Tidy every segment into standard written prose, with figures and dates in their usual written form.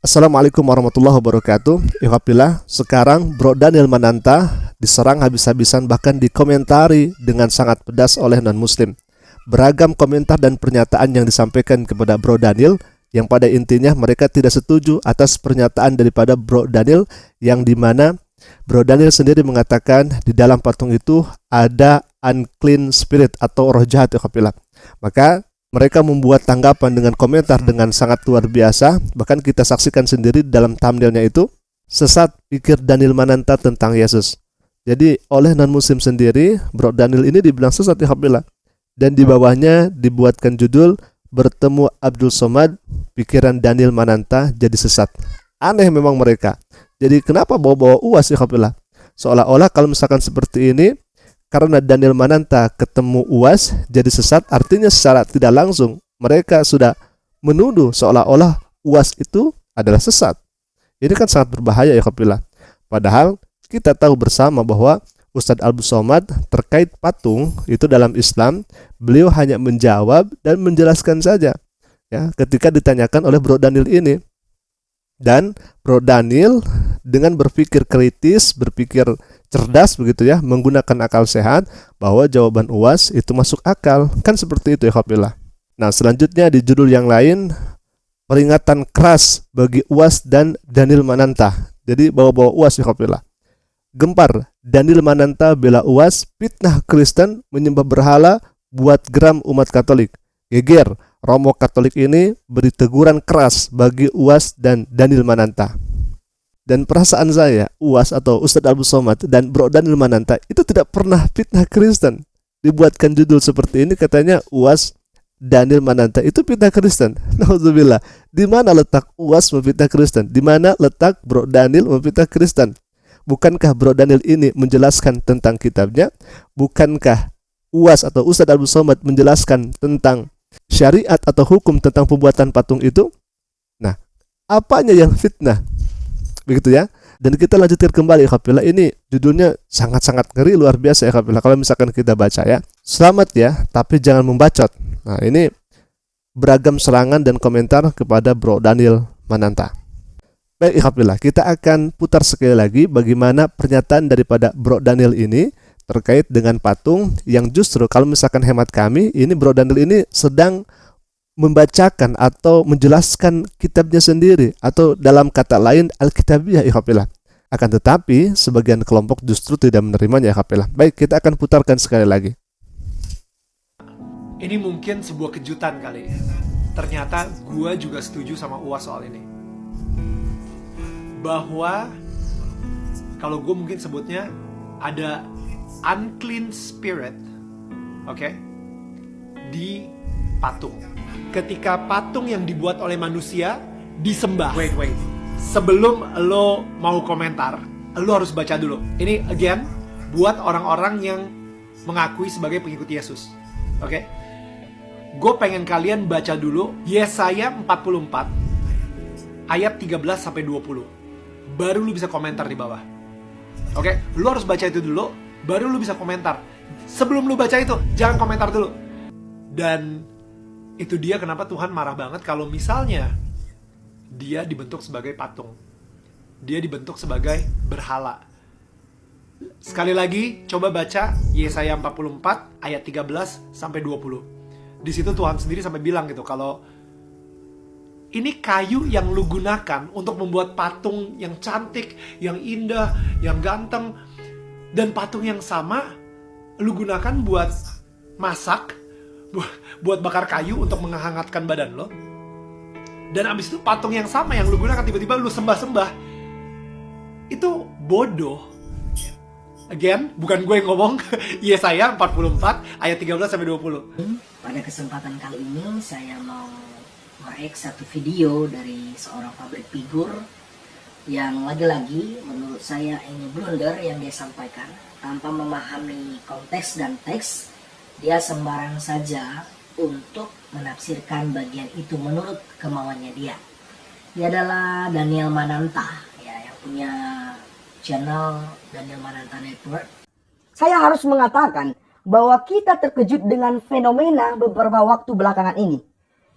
Assalamualaikum warahmatullahi wabarakatuh. Ikhwatillah, sekarang Bro Daniel Mananta diserang habis-habisan, bahkan dikomentari dengan sangat pedas oleh non-muslim. Beragam komentar dan pernyataan yang disampaikan kepada Bro Daniel, yang pada intinya mereka tidak setuju atas pernyataan daripada Bro Daniel, yang dimana Bro Daniel sendiri mengatakan di dalam patung itu ada unclean spirit atau roh jahat. Ikhwatillah, maka mereka membuat tanggapan dengan komentar dengan sangat luar biasa. Bahkan kita saksikan sendiri dalam thumbnailnya itu, sesat pikir Daniel Mananta tentang Yesus. Jadi oleh non-muslim sendiri, Bro Daniel ini dibilang sesat, ya Alhamdulillah. Dan di bawahnya dibuatkan judul, bertemu Abdul Somad, pikiran Daniel Mananta jadi sesat. Aneh memang mereka. Jadi kenapa bawa-bawa UAS, ya Alhamdulillah? Seolah-olah kalau misalkan seperti ini, karena Daniel Mananta ketemu UAS jadi sesat, artinya secara tidak langsung mereka sudah menuduh seolah-olah UAS itu adalah sesat. Ini kan sangat berbahaya, ya Alhamdulillah. Padahal kita tahu bersama bahwa Ustadz Abdul Somad terkait patung itu dalam Islam, beliau hanya menjawab dan menjelaskan saja, ya, ketika ditanyakan oleh Bro Daniel ini. Dan Bro Daniel dengan berpikir kritis, berpikir cerdas begitu ya, menggunakan akal sehat, bahwa jawaban UAS itu masuk akal. Kan seperti itu, ya Alhamdulillah. Nah, selanjutnya di judul yang lain, peringatan keras bagi UAS dan Daniel Mananta. Jadi bawa-bawa UAS, ya Alhamdulillah. Gempar, Daniel Mananta bela UAS, fitnah Kristen, menyembah berhala, buat geram umat Katolik. Geger, Romo Katolik ini beri teguran keras bagi UAS dan Daniel Mananta. Dan perasaan saya, UAS atau Ustadz Abdul Somad dan Bro Daniel Mananta itu tidak pernah fitnah Kristen. Dibuatkan judul seperti ini, katanya UAS Daniel Mananta itu fitnah Kristen. Nauzubillah. Di mana letak UAS memfitnah Kristen? Di mana letak Bro Daniel memfitnah Kristen? Bukankah Bro Daniel ini menjelaskan tentang kitabnya? Bukankah UAS atau Ustadz Abdul Somad menjelaskan tentang syariat atau hukum tentang pembuatan patung itu? Nah, apanya yang fitnah? Begitu ya. Dan kita lanjutkan kembali, Alhamdulillah. Ini judulnya sangat-sangat ngeri, luar biasa, ya Alhamdulillah. Kalau misalkan kita baca ya, selamat ya, tapi jangan membacot. Nah, ini beragam serangan dan komentar kepada Bro Daniel Mananta. Baik, Alhamdulillah, kita akan putar sekali lagi bagaimana pernyataan daripada Bro Daniel ini terkait dengan patung, yang justru kalau misalkan hemat kami, ini Bro Daniel ini sedang membacakan atau menjelaskan kitabnya sendiri, atau dalam kata lain Alkitabiyah, Alhamdulillah. Akan tetapi sebagian kelompok justru tidak menerimanya, Alhamdulillah. Baik, kita akan putarkan sekali lagi. Ini mungkin sebuah kejutan kali. Ternyata gua juga setuju sama UAS soal ini. Bahwa kalau gue mungkin sebutnya ada unclean spirit, oke, di patung. Ketika patung yang dibuat oleh manusia disembah. Wait. Sebelum lo mau komentar, lo harus baca dulu. Ini again buat orang-orang yang mengakui sebagai pengikut Yesus. Oke. Gue pengen kalian baca dulu Yesaya 44 ayat 13 sampai 20. Baru lu bisa komentar di bawah. Oke, lu harus baca itu dulu, baru lu bisa komentar. Sebelum lu baca itu, jangan komentar dulu. Dan itu dia kenapa Tuhan marah banget kalau misalnya dia dibentuk sebagai patung. Dia dibentuk sebagai berhala. Sekali lagi, coba baca Yesaya 44 ayat 13 sampai 20. Di situ Tuhan sendiri sampai bilang gitu, kalau ini kayu yang lu gunakan untuk membuat patung yang cantik, yang indah, yang ganteng. Dan patung yang sama lu gunakan buat masak, buat bakar kayu untuk menghangatkan badan lo. Dan abis itu patung yang sama yang lu gunakan tiba-tiba lu sembah-sembah. Itu bodoh. Again, bukan gue yang ngomong. Yesaya 44 ayat 13 sampai 20. Pada kesempatan kali ini saya mau merek satu video dari seorang public figure yang lagi-lagi menurut saya ini blunder yang dia sampaikan. Tanpa memahami konteks dan teks, dia sembarang saja untuk menafsirkan bagian itu menurut kemauannya dia. Dia adalah Daniel Mananta, ya, yang punya channel Daniel Mananta Network. Saya harus mengatakan bahwa kita terkejut dengan fenomena beberapa waktu belakangan ini,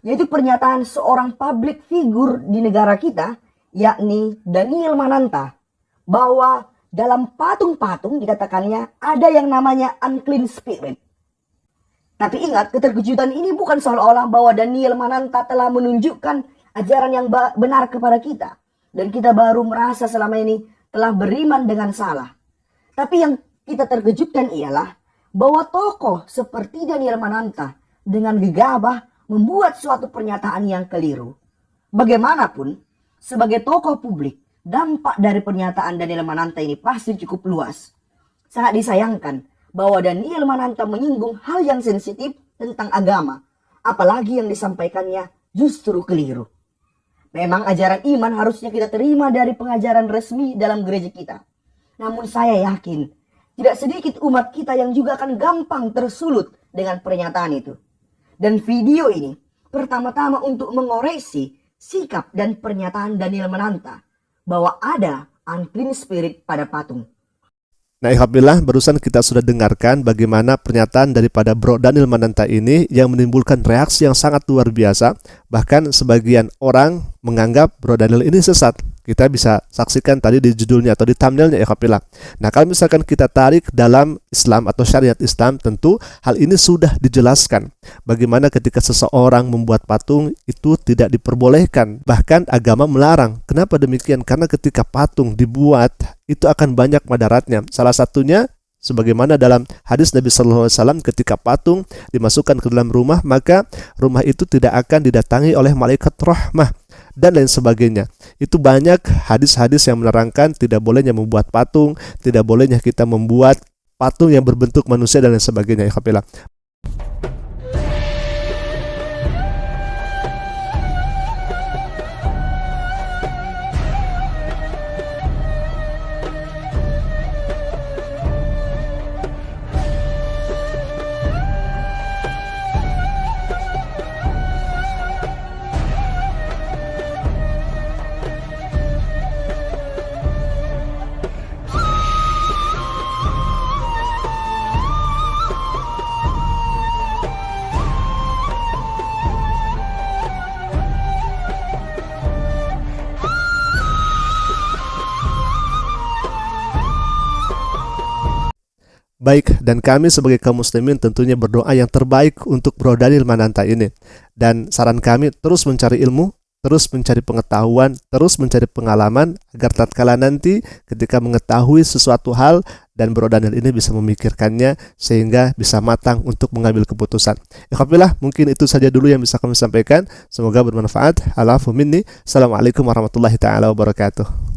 yaitu pernyataan seorang public figure di negara kita yakni Daniel Mananta, bahwa dalam patung-patung dikatakannya ada yang namanya unclean spirit. Tapi ingat, keterkejutan ini bukan seolah-olah bahwa Daniel Mananta telah menunjukkan ajaran yang benar kepada kita, dan kita baru merasa selama ini telah beriman dengan salah. Tapi yang kita terkejutkan ialah bahwa tokoh seperti Daniel Mananta dengan gegabah membuat suatu pernyataan yang keliru. Bagaimanapun, sebagai tokoh publik, dampak dari pernyataan Daniel Mananta ini pasti cukup luas. Sangat disayangkan bahwa Daniel Mananta menyinggung hal yang sensitif tentang agama, apalagi yang disampaikannya justru keliru. Memang ajaran iman harusnya kita terima dari pengajaran resmi dalam gereja kita. Namun saya yakin, tidak sedikit umat kita yang juga akan gampang tersulut dengan pernyataan itu. Dan video ini pertama-tama untuk mengoreksi sikap dan pernyataan Daniel Mananta bahwa ada unclean spirit pada patung. Nah, alhamdulillah barusan kita sudah dengarkan bagaimana pernyataan daripada Bro Daniel Mananta ini yang menimbulkan reaksi yang sangat luar biasa. Bahkan sebagian orang menganggap Bro Daniel ini sesat. Kita bisa saksikan tadi di judulnya atau di thumbnailnya ya kapilah. Nah, kalau misalkan kita tarik dalam Islam atau syariat Islam, tentu hal ini sudah dijelaskan. Bagaimana ketika seseorang membuat patung itu tidak diperbolehkan. Bahkan agama melarang. Kenapa demikian? Karena ketika patung dibuat itu akan banyak madaratnya. Salah satunya sebagaimana dalam hadis Nabi SAW, ketika patung dimasukkan ke dalam rumah, maka rumah itu tidak akan didatangi oleh malaikat rahmah dan lain sebagainya. Itu banyak hadis-hadis yang menerangkan tidak bolehnya membuat patung, tidak bolehnya kita membuat patung yang berbentuk manusia dan lain sebagainya. Ya kapilah. Baik, dan kami sebagai kaum muslimin tentunya berdoa yang terbaik untuk Bro Daniel Mananta ini. Dan saran kami terus mencari ilmu, terus mencari pengetahuan, terus mencari pengalaman, agar tatkala nanti ketika mengetahui sesuatu hal dan Bro Daniel ini bisa memikirkannya sehingga bisa matang untuk mengambil keputusan. Alhamdulillah, mungkin itu saja dulu yang bisa kami sampaikan. Semoga bermanfaat. Alafu minni. Assalamualaikum warahmatullahi taala wabarakatuh.